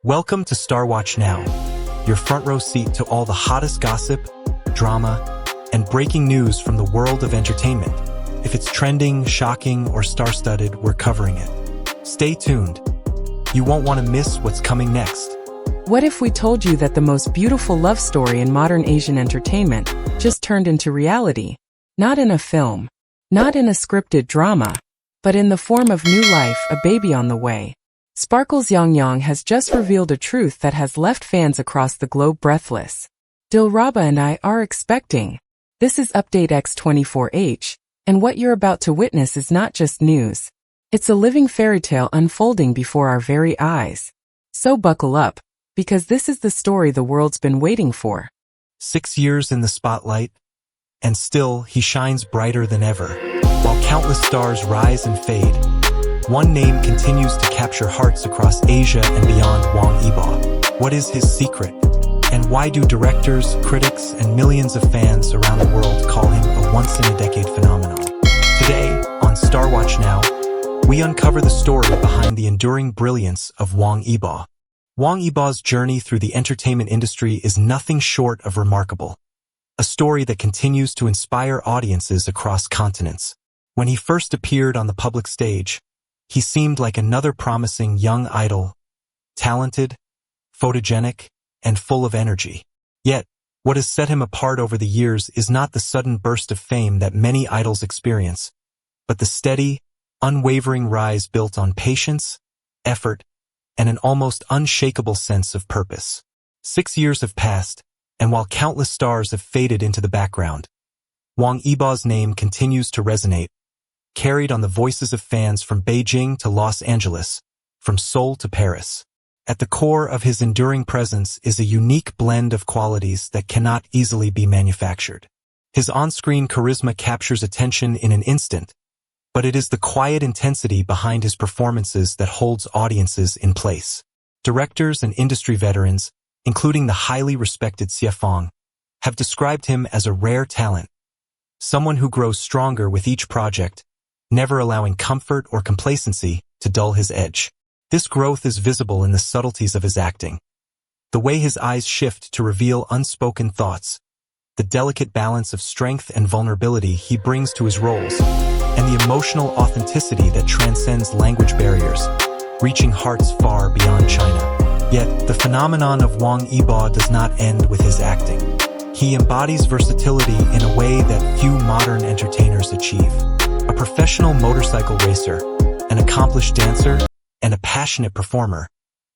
Welcome to Star Watch Now, your front row seat to all the hottest gossip, drama, and breaking news from the world of entertainment. If it's trending, shocking, or star-studded, we're covering it. Stay tuned. You won't want to miss what's coming next. What if we told you that the most beautiful love story in modern Asian entertainment just turned into reality? Not in a film, not in a scripted drama, but in the form of new life, a baby on the way. Sparkle's Yang has just revealed a truth that has left fans across the globe breathless. Dilraba and I are expecting. This is Update X24H, and what you're about to witness is not just news. It's a living fairy tale unfolding before our very eyes. So buckle up, because this is the story the world's been waiting for. 6 years in the spotlight, and still he shines brighter than ever. While countless stars rise and fade, one name continues to capture hearts across Asia and beyond: Wang Yibo. What is his secret? And why do directors, critics, and millions of fans around the world call him a once-in-a-decade phenomenon? Today, on Star Watch Now, we uncover the story behind the enduring brilliance of Wang Yibo. Wang Yibo's journey through the entertainment industry is nothing short of remarkable. A story that continues to inspire audiences across continents. When he first appeared on the public stage, he seemed like another promising young idol, talented, photogenic, and full of energy. Yet, what has set him apart over the years is not the sudden burst of fame that many idols experience, but the steady, unwavering rise built on patience, effort, and an almost unshakable sense of purpose. 6 years have passed, and while countless stars have faded into the background, Wang Yibo's name continues to resonate, carried on the voices of fans from Beijing to Los Angeles, from Seoul to Paris. At the core of his enduring presence is a unique blend of qualities that cannot easily be manufactured. His on-screen charisma captures attention in an instant, but it is the quiet intensity behind his performances that holds audiences in place. Directors and industry veterans, including the highly respected Xie Fang, have described him as a rare talent, someone who grows stronger with each project, never allowing comfort or complacency to dull his edge. This growth is visible in the subtleties of his acting. The way his eyes shift to reveal unspoken thoughts, the delicate balance of strength and vulnerability he brings to his roles, and the emotional authenticity that transcends language barriers, reaching hearts far beyond China. Yet, the phenomenon of Wang Yibo does not end with his acting. He embodies versatility in a way that few modern entertainers achieve. A professional motorcycle racer, an accomplished dancer, and a passionate performer,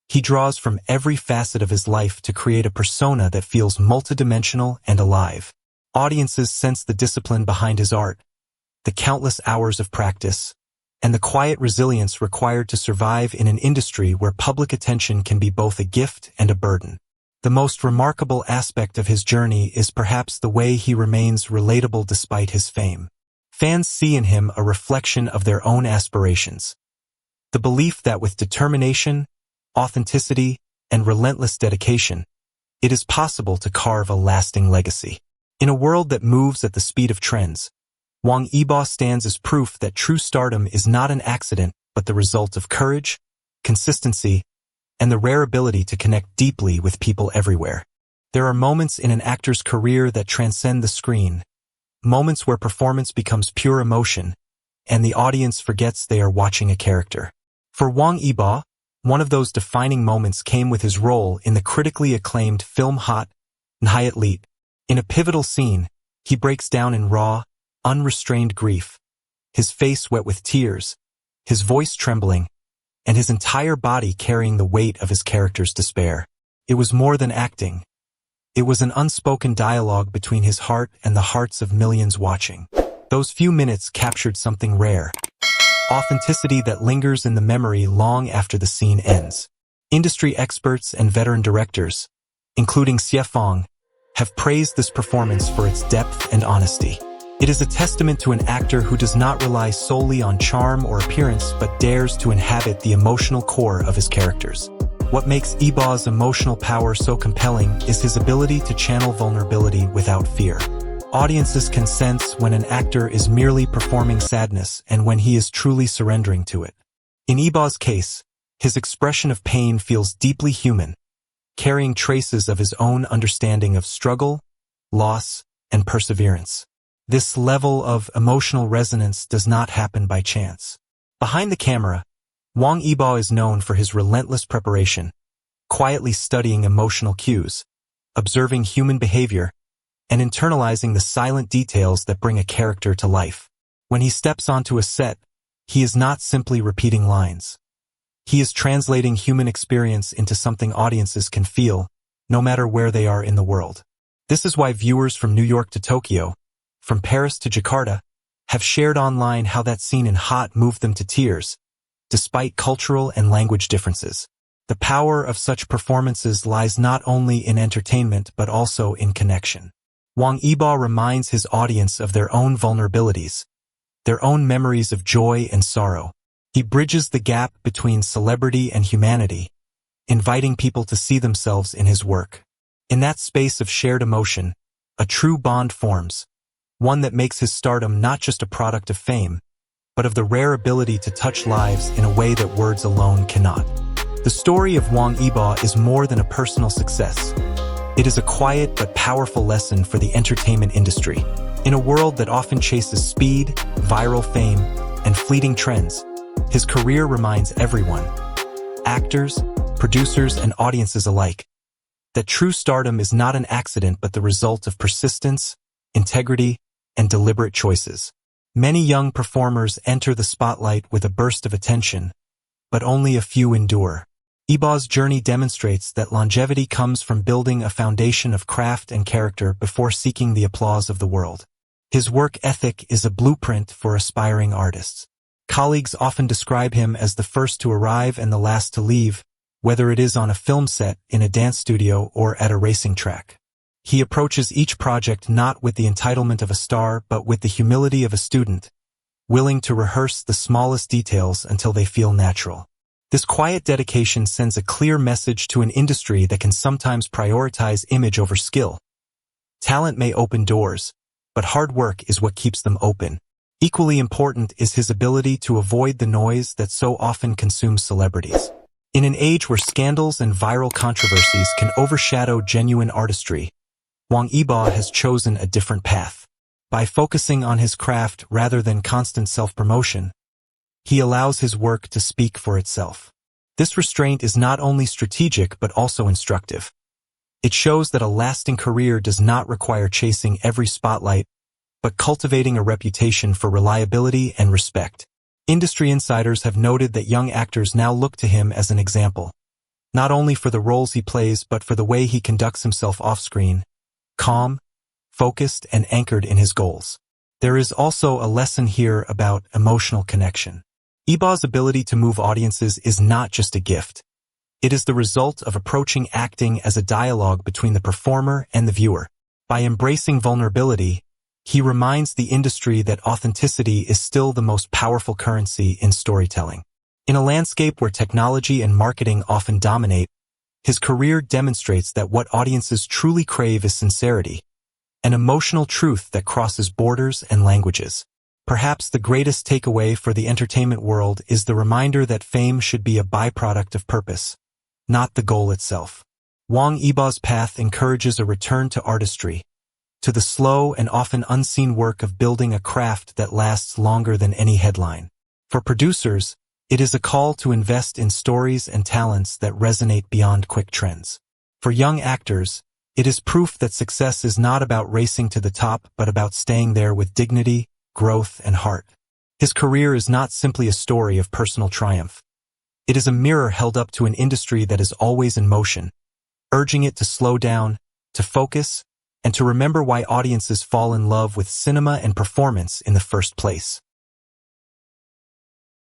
he draws from every facet of his life to create a persona that feels multidimensional and alive. Audiences sense the discipline behind his art, the countless hours of practice, and the quiet resilience required to survive in an industry where public attention can be both a gift and a burden. The most remarkable aspect of his journey is perhaps the way he remains relatable despite his fame. Fans see in him a reflection of their own aspirations. The belief that with determination, authenticity, and relentless dedication, it is possible to carve a lasting legacy. In a world that moves at the speed of trends, Wang Yibo stands as proof that true stardom is not an accident but the result of courage, consistency, and the rare ability to connect deeply with people everywhere. There are moments in an actor's career that transcend the screen, moments where performance becomes pure emotion, and the audience forgets they are watching a character. For Wang Yibo, one of those defining moments came with his role in the critically acclaimed film Nhiệt Liệt. In a pivotal scene, he breaks down in raw, unrestrained grief, his face wet with tears, his voice trembling, and his entire body carrying the weight of his character's despair. It was more than acting. It was an unspoken dialogue between his heart and the hearts of millions watching. Those few minutes captured something rare. Authenticity that lingers in the memory long after the scene ends. Industry experts and veteran directors, including Xie Fang, have praised this performance for its depth and honesty. It is a testament to an actor who does not rely solely on charm or appearance but dares to inhabit the emotional core of his characters. What makes Yibo's emotional power so compelling is his ability to channel vulnerability without fear. Audiences can sense when an actor is merely performing sadness and when he is truly surrendering to it. In Yibo's case, His expression of pain feels deeply human, carrying traces of his own understanding of struggle, loss, and perseverance. This level of emotional resonance does not happen by chance. Behind the camera, Wong Eba is known for his relentless preparation, quietly studying emotional cues, observing human behavior, and internalizing the silent details that bring a character to life. When he steps onto a set, he is not simply repeating lines. He is translating human experience into something audiences can feel, no matter where they are in the world. This is why viewers from New York to Tokyo, from Paris to Jakarta, have shared online how that scene in Hot moved them to tears, despite cultural and language differences. The power of such performances lies not only in entertainment but also in connection. Wong Eba reminds his audience of their own vulnerabilities, their own memories of joy and sorrow. He bridges the gap between celebrity and humanity, inviting people to see themselves in his work. In that space of shared emotion, a true bond forms, one that makes his stardom not just a product of fame, but of the rare ability to touch lives in a way that words alone cannot. The story of Wong Eba is more than a personal success. It is a quiet but powerful lesson for the entertainment industry. In a world that often chases speed, viral fame, and fleeting trends, his career reminds everyone, actors, producers, and audiences alike, that true stardom is not an accident but the result of persistence, integrity, and deliberate choices. Many young performers enter the spotlight with a burst of attention, but only a few endure. Eba's journey demonstrates that longevity comes from building a foundation of craft and character before seeking the applause of the world. His work ethic is a blueprint for aspiring artists. Colleagues often describe him as the first to arrive and the last to leave, whether it is on a film set, in a dance studio, or at a racing track. He approaches each project not with the entitlement of a star but with the humility of a student, willing to rehearse the smallest details until they feel natural. This quiet dedication sends a clear message to an industry that can sometimes prioritize image over skill. Talent may open doors, but hard work is what keeps them open. Equally important is his ability to avoid the noise that so often consumes celebrities. In an age where scandals and viral controversies can overshadow genuine artistry, Wong Eba has chosen a different path. By focusing on his craft rather than constant self-promotion, he allows his work to speak for itself. This restraint is not only strategic but also instructive. It shows that a lasting career does not require chasing every spotlight, but cultivating a reputation for reliability and respect. Industry insiders have noted that young actors now look to him as an example, not only for the roles he plays but for the way he conducts himself off-screen, calm, focused, and anchored in his goals. There is also a lesson here about emotional connection. Eba's ability to move audiences is not just a gift. It is the result of approaching acting as a dialogue between the performer and the viewer. By embracing vulnerability, he reminds the industry that authenticity is still the most powerful currency in storytelling. In a landscape where technology and marketing often dominate, his career demonstrates that what audiences truly crave is sincerity, an emotional truth that crosses borders and languages. Perhaps the greatest takeaway for the entertainment world is the reminder that fame should be a byproduct of purpose, not the goal itself. Wong Eba's path encourages a return to artistry, to the slow and often unseen work of building a craft that lasts longer than any headline. For producers, it is a call to invest in stories and talents that resonate beyond quick trends. For young actors, it is proof that success is not about racing to the top but about staying there with dignity, growth, and heart. His career is not simply a story of personal triumph. It is a mirror held up to an industry that is always in motion, urging it to slow down, to focus, and to remember why audiences fall in love with cinema and performance in the first place.